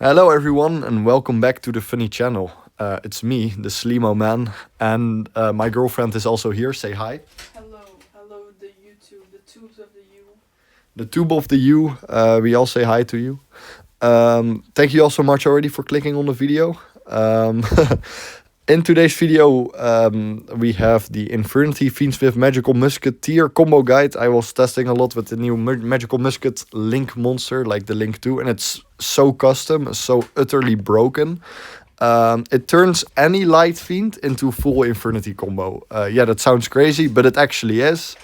Hello everyone and welcome back to the funny channel. It's me, the Slimo man, and my girlfriend is also here. Say hi. Hello, the YouTube, the tubes of the U. The tube of the U, we all say hi to you. Thank you all so much already for clicking on the video. In today's video, we have the Infernity Fiendsmith Magical Musketeer combo guide. I was testing a lot with the new Magical Musket Link monster, like the Link 2, and it's so custom, so utterly broken. It turns any light fiend into full Infernity combo. Yeah, that sounds crazy, but it actually is.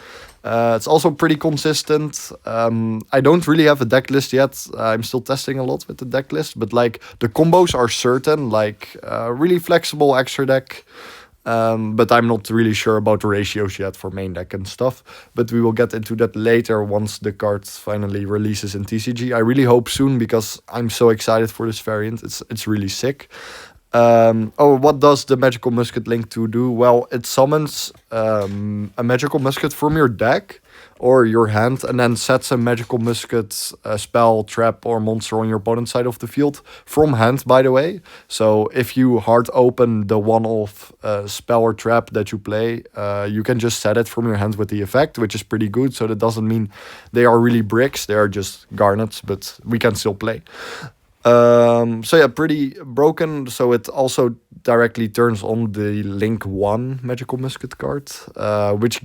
It's also pretty consistent. I don't really have a deck list yet. I'm still testing a lot with the deck list, but like the combos are certain, like really flexible extra deck. But I'm not really sure about the ratios yet for main deck and stuff. But we will get into that later once the card finally releases in TCG. I really hope soon because I'm so excited for this variant. It's really sick. What does the Magical Musket Link 2 do? Well, it summons a Magical Musket from your deck or your hand and then sets a Magical Musket spell, trap, or monster on your opponent's side of the field from hand, by the way. So if you hard open the one-off spell or trap that you play, you can just set it from your hand with the effect, which is pretty good. So that doesn't mean they are really bricks. They are just garnets, but we can still play. So yeah, pretty broken. So it also directly turns on the Link 1 Magical Musket card, which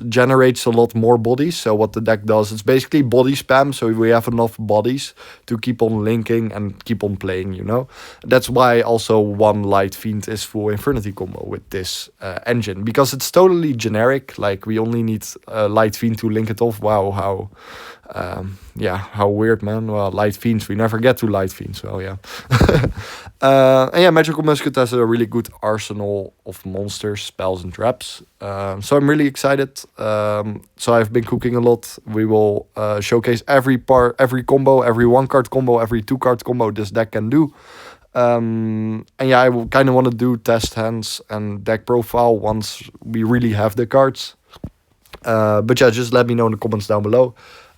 generates a lot more bodies. So what the deck does, it's basically body spam. So we have enough bodies to keep on linking and keep on playing, you know. That's why also one Light Fiend is full Infernity combo with this engine. Because it's totally generic. Like we only need a Light Fiend to link it off. Wow, how weird, man. Well, Light Fiends, we never get to Light Fiends. Well, yeah. And yeah, Magical Musket has a really good arsenal of monsters, spells, and traps. So I'm really excited. So I've been cooking a lot. We will showcase every combo, every 1-card combo, every 2-card combo this deck can do. And yeah, I kind of want to do test hands and deck profile once we really have the cards. But yeah, just let me know in the comments down below.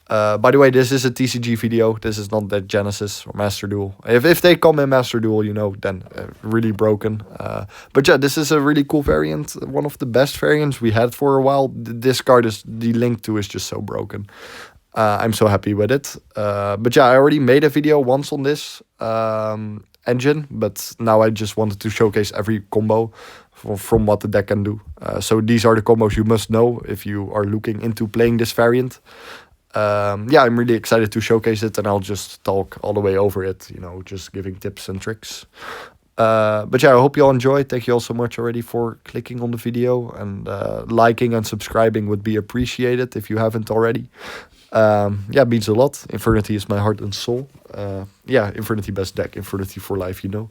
By the way, this is a TCG video. This is not that Genesis or Master Duel. If they come in Master Duel, you know, then really broken. But yeah, this is a really cool variant. One of the best variants we had for a while. This card is the Link 2 is just so broken. I'm so happy with it. But yeah, I already made a video once on this engine, but now I just wanted to showcase every combo from what the deck can do. So these are the combos you must know if you are looking into playing this variant. Yeah, I'm really excited to showcase it, and I'll just talk all the way over it, you know, just giving tips and tricks. But yeah, I hope you all enjoyed. Thank you all so much already for clicking on the video, and liking and subscribing would be appreciated if you haven't already. Yeah, it means a lot. Infernity is my heart and soul. Yeah, Infernity best deck, Infernity for life, you know.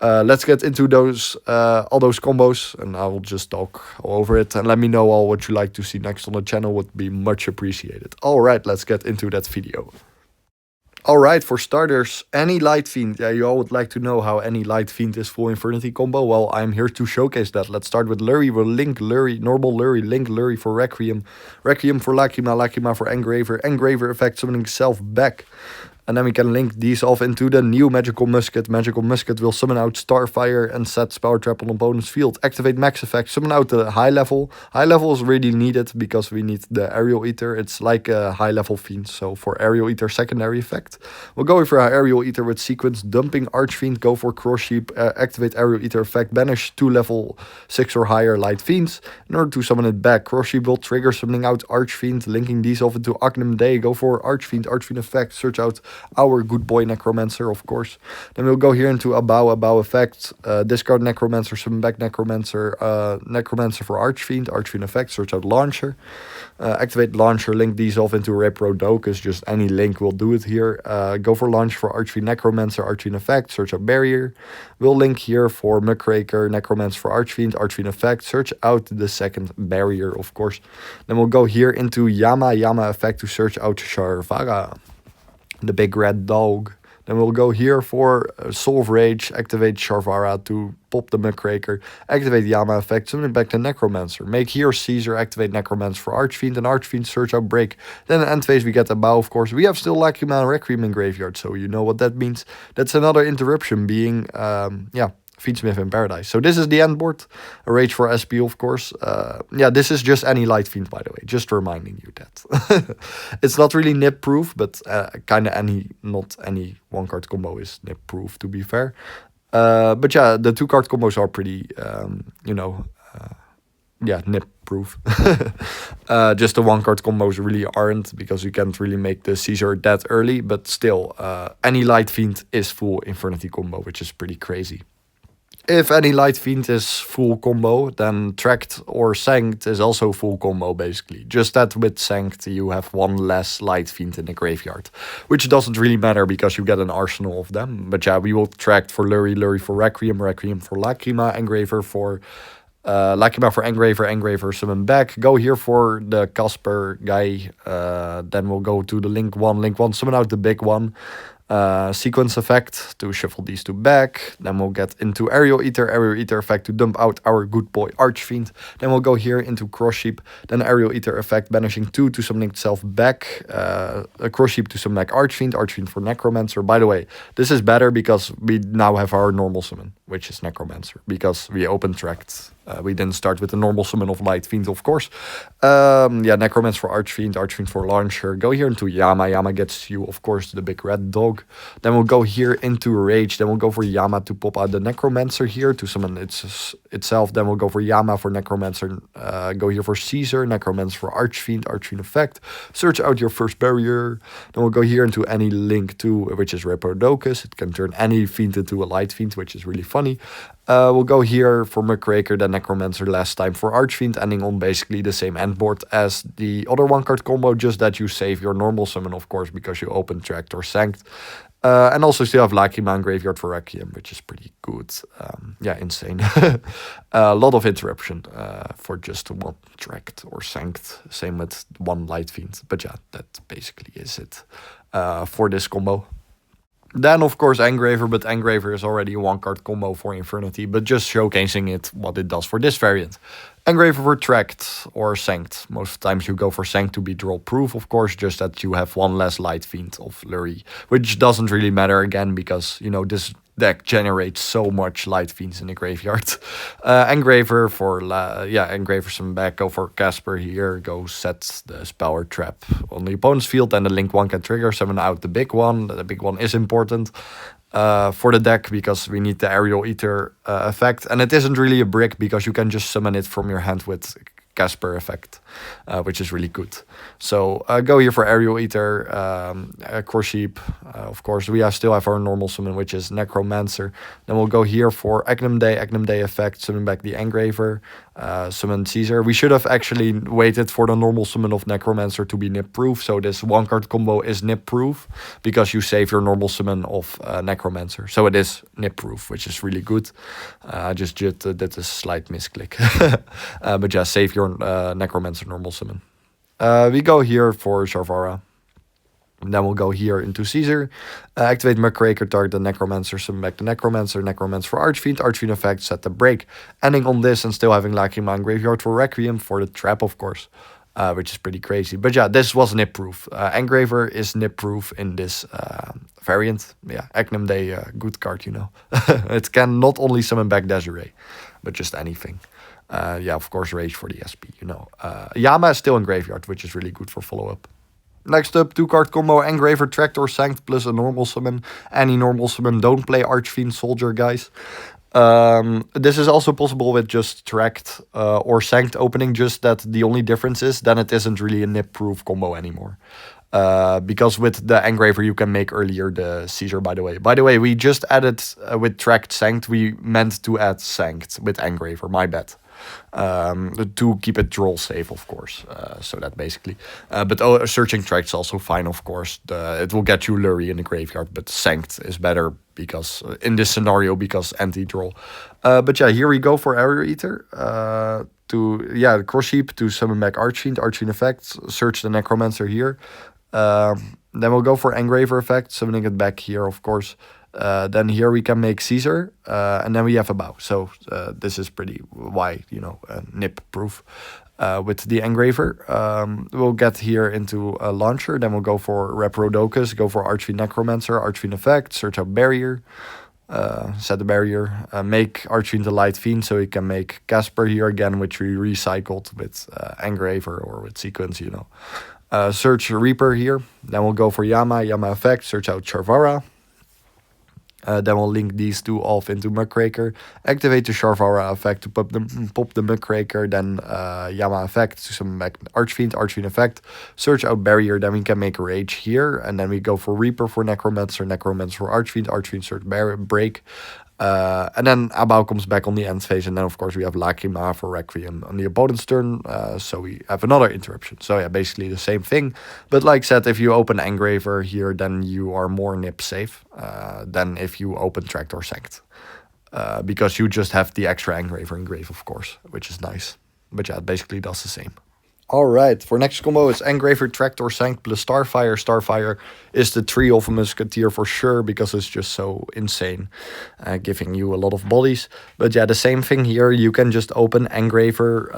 Let's get into all those combos, and I will just talk all over it. And let me know all what you like to see next on the channel would be much appreciated. Alright, let's get into that video. Alright, for starters, any Light Fiend. Yeah, you all would like to know how any Light Fiend is full Infernity combo. Well, I'm here to showcase that. Let's start with Lurie. We'll link Lurie, normal Lurie, link Lurie for Requiem, Requiem for Lacrima, Lacrima for Engraver, Engraver effect summoning self back. And then we can link these off into the new Magical Musket. Magical Musket will summon out Starfire and set Spell Trap on opponent's field. Activate Max Effect, summon out the high level. High level is really needed because we need the Aerial Eater. It's like a high level fiend, so for Aerial Eater secondary effect. We'll go for our Aerial Eater with sequence, dumping Archfiend, go for Cross Sheep, activate Aerial Eater effect, banish 2 level 6 or higher Light Fiends. In order to summon it back, Cross Sheep will trigger summoning out Archfiend, linking these off into Agnum Day, go for Archfiend, Archfiend effect, search out our good boy Necromancer, of course. Then we'll go here into Abau effect, discard Necromancer, summon back Necromancer, Necromancer for Archfiend, Archfiend effect, search out Launcher, activate Launcher, link these off into Reprodokus, just any link will do it here. Go for Launch for Archfiend Necromancer, Archfiend effect, search out Barrier. We'll link here for Muckraker, Necromancer for Archfiend, Archfiend effect, search out the second Barrier, of course. Then we'll go here into Yama effect to search out Sharvara, the big red dog, Then we'll go here for Solve Rage, activate Sharvara to pop the Muckraker, activate Yama effect, summon back the Necromancer. Make here Caesar, activate Necromancer for Archfiend, and Archfiend search out Break. Then end phase we get a Bow, of course. We have still Lacrima and Requiem in graveyard, so you know what that means. That's another interruption being, Fiendsmith in Paradise. So this is the end board. A Rage for SP, of course. This is just any Light Fiend, by the way. Just reminding you that. It's not really nip proof, but kind of not any one card combo is nip proof, to be fair. But yeah, the 2 card combos are pretty, nip proof. Just the 1 card combos really aren't, because you can't really make the Caesar that early. But still, any Light Fiend is full Infernity combo, which is pretty crazy. If any Light Fiend is full combo, then Tract or Sanct is also full combo, basically. Just that with Sanct you have 1 less Light Fiend in the graveyard. Which doesn't really matter because you get an arsenal of them. But yeah, we will Tract for Lurry, Lurry for Requiem, Requiem for Lacrima, Engraver for... Lacrima for Engraver, Engraver summon back. Go here for the Casper guy. Then we'll go to the Link 1, summon out the big one. Sequence effect to shuffle these 2 back. Then we'll get into Aerial Eater effect to dump out our good boy Archfiend. Then we'll go here into Cross Sheep. Then Aerial Eater effect banishing 2 to summon itself back. A Cross Sheep to summon back Archfiend. Archfiend for Necromancer. By the way, this is better because we now have our normal summon, which is Necromancer. Because we opened Tract. We didn't start with the normal summon of Light Fiend, of course. Necromancer for Archfiend, Archfiend for Launcher. Go here into Yama. Yama gets you, of course, the big red dog. Then we'll go here into Rage. Then we'll go for Yama to pop out the Necromancer here to summon itself. Then we'll go for Yama for Necromancer. Go here for Caesar, Necromancer for Archfiend, Archfiend effect. Search out your first barrier. Then we'll go here into any Link 2, which is Repodocus. It can turn any Fiend into a Light Fiend, which is really funny. We'll go here for Muckraker, then Necromancer last time for Archfiend, ending on basically the same end board as the other 1 card combo, just that you save your normal summon, of course, because you open Tract or Sanct. And also still have Lacrima and Graveyard for Requiem, which is pretty good. Insane. A lot of interruption for just 1 Tract or Sanct. Same with 1 Light Fiend. But yeah, that basically is it for this combo. Then, of course, Engraver, but Engraver is already a 1 card combo for Infernity, but just showcasing it, what it does for this variant. Engraver for Tract or Sanct. Most times you go for Sanct to be draw proof, of course, just that you have 1 less Light Fiend of Lurry, which doesn't really matter again, because, this deck generates so much Light Fiends in the graveyard. Engraver for, Engraver some back, go for Casper here, go set the spell or trap on the opponent's field, and the Link 1 can trigger, summon out the big one. The big one is important for the deck, because we need the Aerial Eater effect, and it isn't really a brick, because you can just summon it from your hand with Casper effect, which is really good. So go here for Aerial Eater, Cross Sheep. Of course, we still have our normal summon, which is Necromancer. Then we'll go here for Agnum Day effect, summon back the Engraver, summon Caesar. We should have actually waited for the normal summon of Necromancer to be nip proof. So this 1 card combo is nip proof, because you save your normal summon of Necromancer. So it is nip proof, which is really good. Just did a slight misclick. But yeah, save your Necromancer normal summon. We go here for Sharvara. And then we'll go here into Caesar. Activate Muckraker, target the Necromancer, summon back the Necromancer, Necromancer for Archfiend, Archfiend effect, set the break. Ending on this and still having Lacrima and Graveyard for Requiem for the trap, of course. Which is pretty crazy. But yeah, this was nip proof. Engraver is nip proof in this variant. Yeah, Agnum Day, good card, It can not only summon back Desiree, but just anything. Of course, Rage for the SP, Yama is still in graveyard, which is really good for follow-up. Next up, 2 card combo, Engraver, Tract or Sanct plus a normal summon. Any normal summon, don't play Archfiend Soldier, guys. This is also possible with just Tract or Sanct opening, just that the only difference is then it isn't really a nip-proof combo anymore. Because with the Engraver you can make earlier the Caesar, by the way. By the way, we just added with Tract Sanct, we meant to add Sanct with Engraver, my bad. To keep it draw safe, of course. So that basically. But searching Tract's also fine, of course. It will get you Lurry in the graveyard, but Sanct is better because in this scenario, because anti-draw. But yeah, here we go for Aerial Eater. Cross Sheep to summon back Archfiend, Archfiend effects. Search the Necromancer here. Then we'll go for Engraver effect, summoning it back here, of course. Then here we can make Caesar, and then we have a bow. So this is pretty why, you know, nip proof. With the Engraver, we'll get here into a launcher. Then we'll go for Reprodokus, go for Archfiend Necromancer, Archfiend effect, search out barrier, set the barrier, make Archfiend a light fiend, so we can make Casper here again, which we recycled with Engraver or with sequence, you know. Search Reaper here. Then we'll go for Yama effect, search out Charvara. Then we'll link these two off into Muckraker. Activate the Charvara effect to pop the Muckraker. Then Yama effect to summon back Archfiend effect. Search out barrier. Then we can make Rage here. And then we go for Reaper for Necromancer for Archfiend search break. And then Abao comes back on the end phase. And then, of course, we have Lacrima for Requiem on the opponent's turn. So we have another interruption. So, yeah, basically the same thing. But like I said, if you open Engraver here, then you are more nip safe than if you open Tract or Sanct. Because you just have the extra Engraver engrave, of course, which is nice. But, yeah, it basically does the same. Alright, for next combo is Engraver, Tract or Sanct plus Starfire. Starfire is the tree of a Musketeer for sure, because it's just so insane, giving you a lot of bodies. But yeah, the same thing here, you can just open Engraver,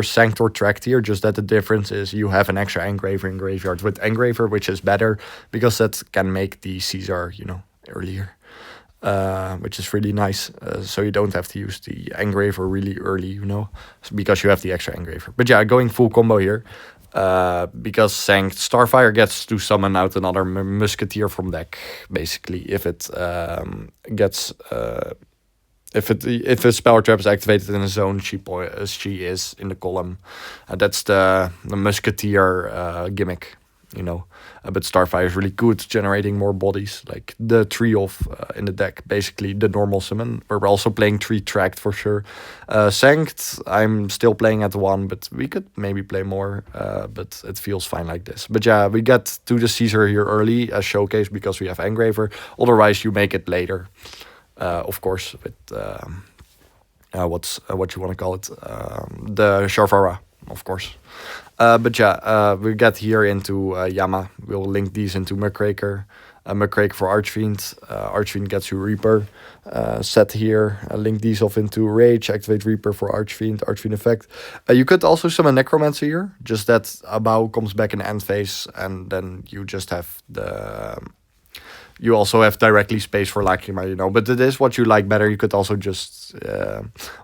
Sanct or Tract here, just that the difference is you have an extra Engraver in graveyard with Engraver, which is better, because that can make the Caesar, you know, earlier. Which is really nice, so you don't have to use the Engraver really early, you know, because you have the extra Engraver. But yeah, going full combo here, because Sanct Starfire gets to summon out another Musketeer from deck, basically, if it gets if a spell trap is activated in a zone, she is in the column. That's the Musketeer gimmick, you know. But Starfire is really good, generating more bodies, like the tree of in the deck, basically the normal summon. We're also playing 3 Tract for sure. Sanct, I'm still playing at 1, but we could maybe play more, but it feels fine like this. But yeah, we get to the Caesar here early as showcase because we have Engraver. Otherwise, you make it later, of course, with what you want to call it, the Charvara, of course. But yeah, we get here into Yama. We'll link these into Muckraker. Muckraker for Archfiend. Archfiend gets you Reaper. Set here. Link these off into Rage. Activate Reaper for Archfiend. Archfiend effect. You could also summon Necromancer here. Just that Abao comes back in end phase. And then you just have the... You also have directly space for Lacrima, you know. But it is what you like better. You could also just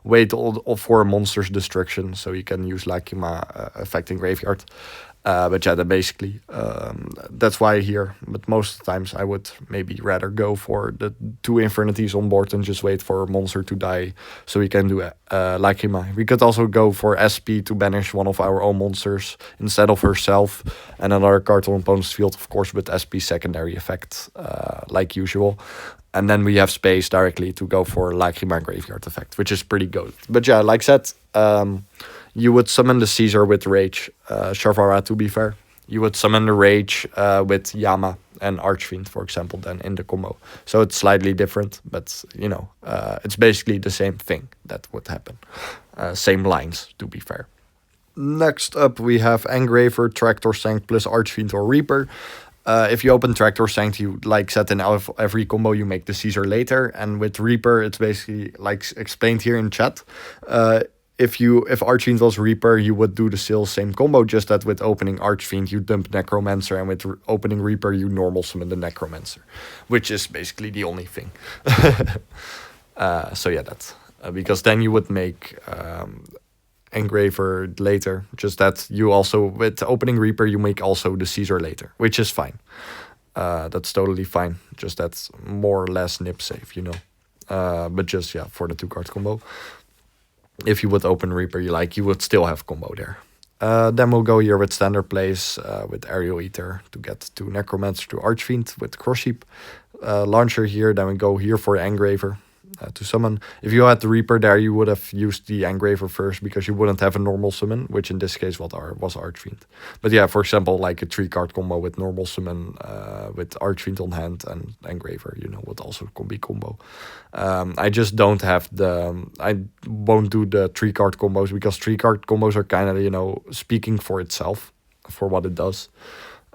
wait for a monster's destruction. So you can use Lacrima affecting graveyard. But yeah, that basically, that's why here. But most of the times I would maybe rather go for the 2 Infernitys on board and just wait for a monster to die. So we can do Lacrima. We could also go for SP to banish one of our own monsters instead of herself. And another card on opponent's field, of course, with SP secondary effect, like usual. And then we have space directly to go for Lacrima graveyard effect, which is pretty good. But yeah, like I said, you would summon the Caesar with Rage, Charvara to be fair. You would summon the Rage with Yama and Archfiend, for example, then in the combo. So it's slightly different, but, you know, it's basically the same thing that would happen. Same lines, to be fair. Next up, we have Engraver, Tract or Sanct plus Archfiend or Reaper. If you open Tract or Sanct, you like set in every combo, you make the Caesar later. And with Reaper, it's basically like explained here in chat. If Archfiend was Reaper, you would do the still same combo, just that with opening Archfiend, you dump Necromancer, and with opening Reaper, you normal summon the Necromancer, which is basically the only thing. So yeah, that's because then you would make Engraver later, just that you also, with opening Reaper, you make also the Caesar later, which is fine. That's totally fine, just that's more or less nip safe, you know. But just, yeah, for the 2-card combo. If you would open Reaper, you would still have combo there. Then we'll go here with standard plays with Aerial Eater to get to Necromancer to Archfiend with Cross Heap. Launcher here, then we go here for Engraver to summon. If you had the Reaper there, you would have used the Engraver first because you wouldn't have a normal summon, which in this case was Archfiend. But yeah, for example, like a 3-card combo with normal summon with Archfiend on hand and Engraver, you know, would also be combo. I just don't have I won't do the 3-card combos because 3-card combos are kind of, you know, speaking for itself, for what it does.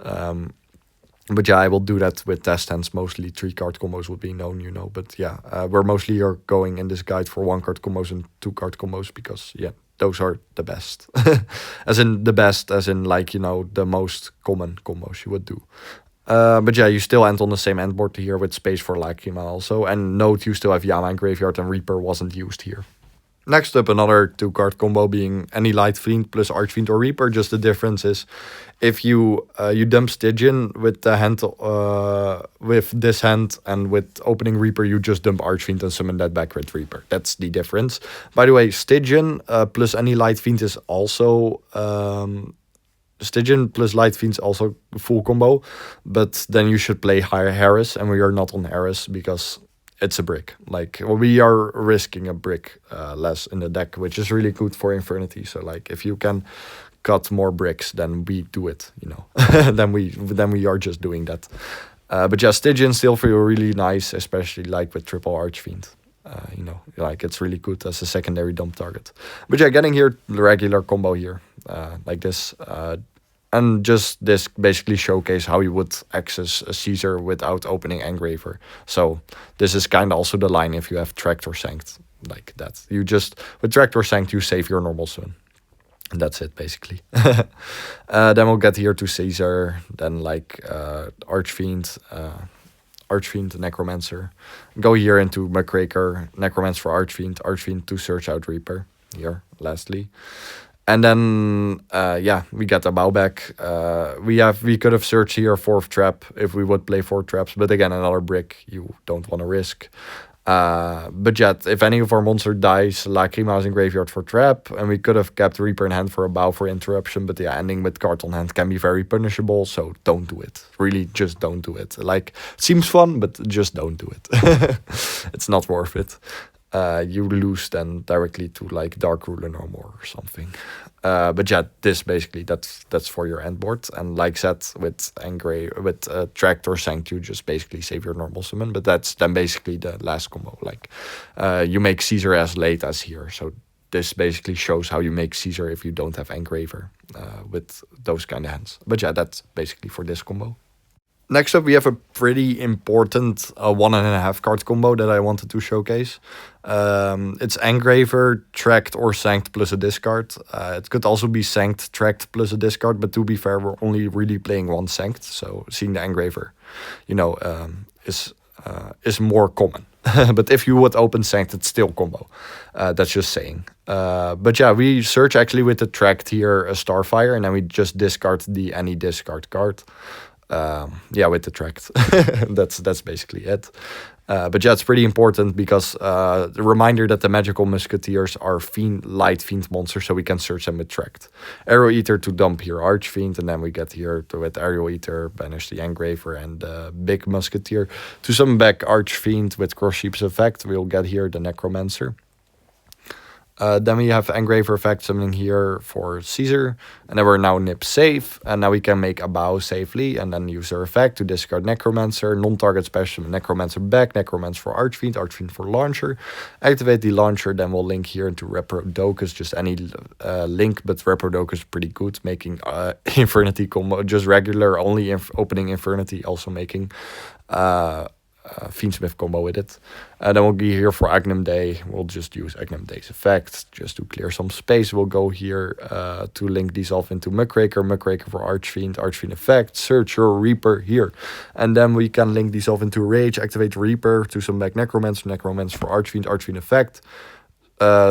But yeah, I will do that with test hands mostly. 3-card combos would be known, you know. But yeah, we're mostly here going in this guide for 1-card combos and 2-card combos because, yeah, those are the best. As in the best, as in like, you know, the most common combos you would do. But yeah, you still end on the same end board here with space for Lacrima also. And note you still have Yama in graveyard and Reaper wasn't used here. Next up, another 2-card combo being any Light Fiend plus Archfiend or Reaper. Just the difference is if you dump Stygian with the hand, with this hand, and with opening Reaper, you just dump Archfiend and summon that back with Reaper. That's the difference. By the way, Stygian plus any Light Fiend is also... Stygian plus Light Fiend's also full combo, but then you should play higher Harris, and we are not on Harris because it's a brick. Like, we are risking a brick less in the deck, which is really good for Infernity. So like, if you can cut more bricks, then we do it, you know. then we are just doing that. But yeah, Stygian still feel really nice, especially like with triple Archfiend. You know, like it's really good as a secondary dump target. But yeah, getting here the regular combo here, like this. And just this basically showcase how you would access a Caesar without opening Engraver. So this is kind of also the line if you have Tract or Sanct, like that. You just, with Tract or Sanct, you save your normal summon. And that's it, basically. Then we'll get here to Caesar, then like Archfiend, Archfiend, Necromancer. Go here into Muckraker, Necromancer for Archfiend, Archfiend to search out Reaper, here, lastly. And then, yeah, we get a bow back. We could have searched here 4th trap if we would play 4 traps. But again, another brick you don't want to risk. But yet, if any of our monster dies, Lacrima is in graveyard for trap. And we could have kept Reaper in hand for a bow for interruption. But yeah, ending with card on hand can be very punishable. So don't do it. Really, just don't do it. Like, it seems fun, but just don't do it. It's not worth it. You lose then directly to like Dark Ruler no more or something. But yeah, this basically that's for your end board. And like said, with Tract or Sanct, you just basically save your normal summon. But that's then basically the last combo. Like you make Caesar as late as here. So this basically shows how you make Caesar if you don't have Engraver with those kind of hands. But yeah, that's basically for this combo. Next up, we have a pretty important 1.5 card combo that I wanted to showcase. It's Engraver, Tract, or Sanct plus a discard. It could also be Sanct, Tract plus a discard, but to be fair, we're only really playing one Sanct. So seeing the Engraver, you know, is more common. But if you would open Sanct, it's still combo. That's just saying. But yeah, we search actually with the Tract here a Starfire, and then we just discard the any discard card. Yeah, with the Tract. that's basically it. But yeah, it's pretty important because the reminder that the Magical Musketeers are Light Fiend monsters, so we can search them with Tract. Arrow Eater to dump here Archfiend, and then we get here with Arrow Eater, banish the Engraver and Big Musketeer. To summon back Archfiend with Cross Sheep's effect, we'll get here the Necromancer. Then we have Engraver effect summoning here for Caesar. And then we're now nip safe. And now we can make a bow safely. And then use our effect to discard Necromancer. Non-target special Necromancer back. Necromancer for Archfiend. Archfiend for Launcher. Activate the Launcher. Then we'll link here into Reprodocus. Just any link. But Reprodocus is pretty good. Making Infernity combo. Just regular. Only opening Infernity. Also making... Fiendsmith combo with it. Then we'll be here for Agnum Day. We'll just use Agnum Day's effect just to clear some space. We'll go here to link these off into Muckraker. Muckraker for Archfiend. Archfiend effect. Search your Reaper here. And then we can link these off into Rage. Activate Reaper to summon back Necromancer. Necromancer for Archfiend. Archfiend effect.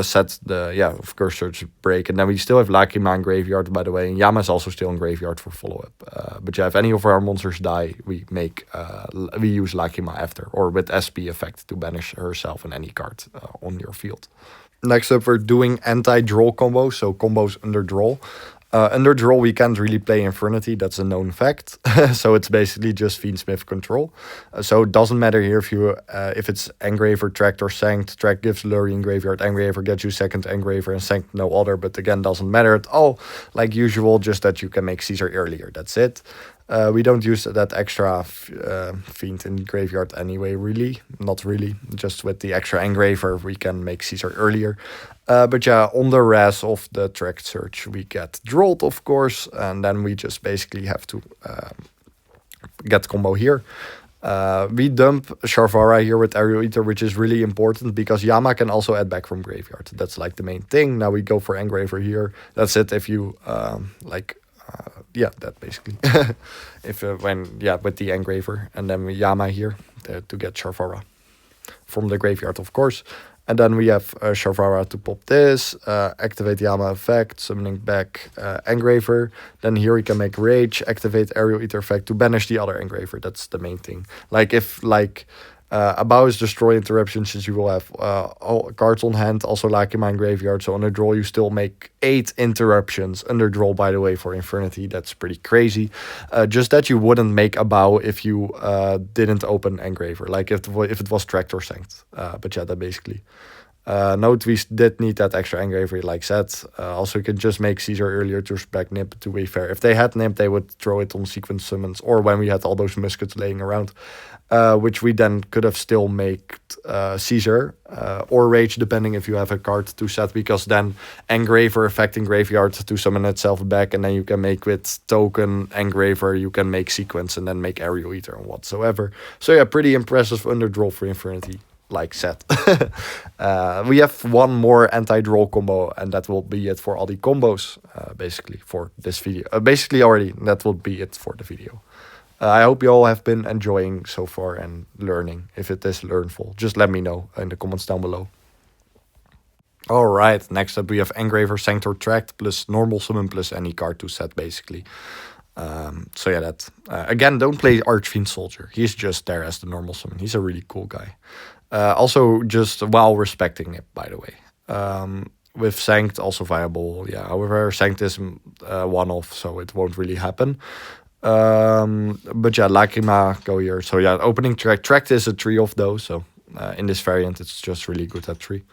Set the, yeah, of course, search break. And then we still have Lacrima in graveyard, by the way. And Yama is also still in graveyard for follow-up. But yeah, if any of our monsters die, we use Lacrima after. Or with SP effect to banish herself and any card on your field. Next up, we're doing anti-draw combos. So combos under draw. Under draw, we can't really play Infernity. That's a known fact. So it's basically just Fiendsmith control. So it doesn't matter here if it's Engraver, Tract, or Sanct. Tract gives Lurry in graveyard. Engraver gets you second Engraver, and Sanct no other. But again, doesn't matter at all. Like usual, just that you can make Caesar earlier. That's it. We don't use that extra Fiend in graveyard anyway, really. Not really. Just with the extra Engraver, we can make Caesar earlier. But yeah, on the rest of the Tract search, we get Drolled, of course. And then we just basically have to get combo here. We dump Sharvara here with Aerial Eater, which is really important because Yama can also add back from graveyard. That's like the main thing. Now we go for Engraver here. That's it if you yeah, that basically. If with the Engraver, and then Yama here to get Sharvara from the graveyard, of course. And then we have Sharvara to pop this, activate Yama effect, summoning back Engraver. Then here we can make Rage, activate Aerial Eater effect to banish the other Engraver. That's the main thing. Like if Abao is destroy interruption, since you will have all cards on hand, also Lakima in graveyard. So on a draw you still make 8 interruptions. Under draw, by the way, for Infernity, that's pretty crazy. Just that you wouldn't make Abao if you didn't open Engraver, like if it was Tract or Sanct. But yeah, that basically. Note we did need that extra Engraver, like said. Also, you can just make Caesar earlier to respect Nip, to be fair. If they had Nip, they would throw it on sequence summons, or when we had all those muskets laying around. Which we then could have still made Caesar or Rage, depending if you have a card to set, because then Engraver affecting graveyard to summon itself back, and then you can make with token Engraver, you can make sequence and then make Aerial Eater and whatsoever. So yeah, pretty impressive underdraw for Infernity, like said. We have one more anti-draw combo, and that will be it for all the combos, basically, for this video. Basically already, that will be it for the video. I hope you all have been enjoying so far and learning. If it is learnful, just let me know in the comments down below. Alright, next up we have Engraver, Sanct or Tract, plus normal summon, plus any card to set, basically. So yeah, that. Again, don't play Archfiend Soldier. He's just there as the normal summon. He's a really cool guy. Also, just while respecting it, by the way. With Sanct, also viable. Yeah, however, Sanct is one-off, so it won't really happen. But yeah, Lacrima go here. So yeah, opening Tract is a 3 of those. So in this variant, it's just really good at 3.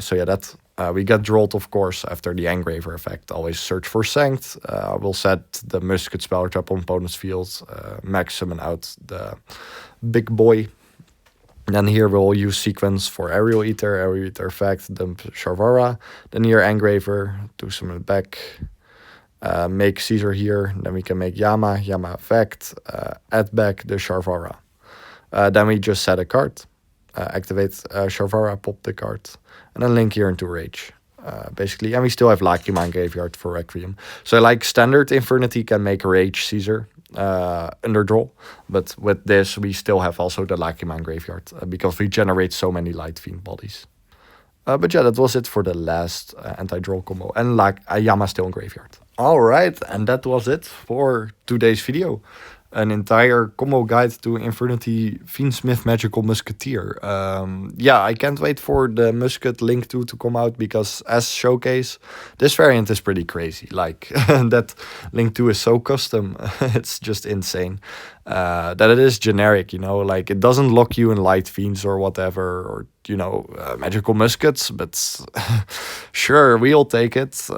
So yeah, that we get Drolled, of course, after the Engraver effect. Always search for Sanct. We'll set the Musket spell trap on opponent's field. Max summon out the big boy. And then here we'll use sequence for Aerial Eater effect, dump Sharvara. Then here Engraver to summon it back. Make Caesar here, then we can make Yama effect, add back the Sharvara. Then we just set a card, activate Sharvara, pop the card, and then link here into Rage. Basically, and we still have Lakima in graveyard for Requiem. So like standard Infernity can make Rage Caesar under draw, but with this we still have also the Lakima in graveyard because we generate so many Light Fiend bodies. But yeah, that was it for the last anti-draw combo, and Yama still in graveyard. Alright, and that was it for today's video. An entire combo guide to Infernity Fiendsmith Magical Musketeer. Yeah, I can't wait for the Musket Link 2 to come out, because as showcase, this variant is pretty crazy. Like, that Link 2 is so custom, it's just insane. That it is generic, you know, like it doesn't lock you in Light Fiends or whatever, or, you know, magical muskets, but sure, we'll take it.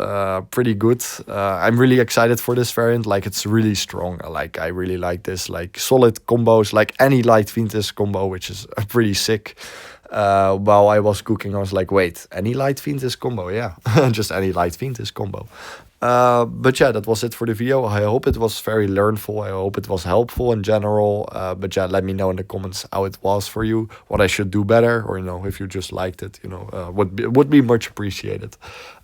Pretty good. I'm really excited for this variant. Like, it's really strong. Like, I really like this, like solid combos, like any Light Fiend combo, which is pretty sick. While I was cooking, I was like, wait, any Light Fiend combo? Yeah, just any Light Fiend combo. But yeah, that was it for the video. I hope it was very learnful. I hope it was helpful in general. But yeah, let me know in the comments how it was for you, what I should do better, or, you know, if you just liked it, you know, would be much appreciated.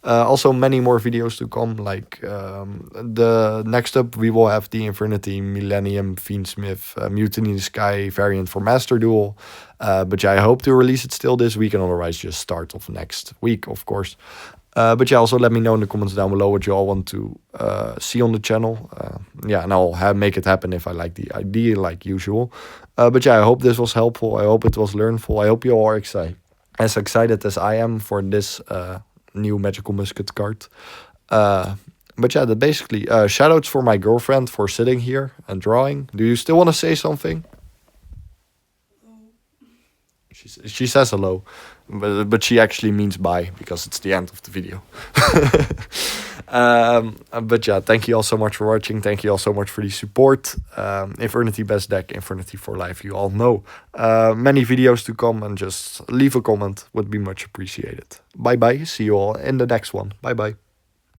Also, many more videos to come. Like, the next up, we will have the Infernity Millennium Fiendsmith Mutiny in the Sky variant for Master Duel. But yeah, I hope to release it still this week, and otherwise just start of next week, of course. But yeah, also let me know in the comments down below what you all want to see on the channel. Yeah, and I'll make it happen if I like the idea, like usual. But yeah, I hope this was helpful. I hope it was learnful. I hope you all are as excited as I am for this new Magical Musket card. But yeah, that basically, shoutouts for my girlfriend for sitting here and drawing. Do you still want to say something? She says hello, but she actually means bye, because it's the end of the video. But yeah, thank you all so much for watching. Thank you all so much for the support. Infernity Best Deck, Infernity for Life, you all know. Many videos to come, and just leave a comment would be much appreciated. Bye bye. See you all in the next one. Bye bye.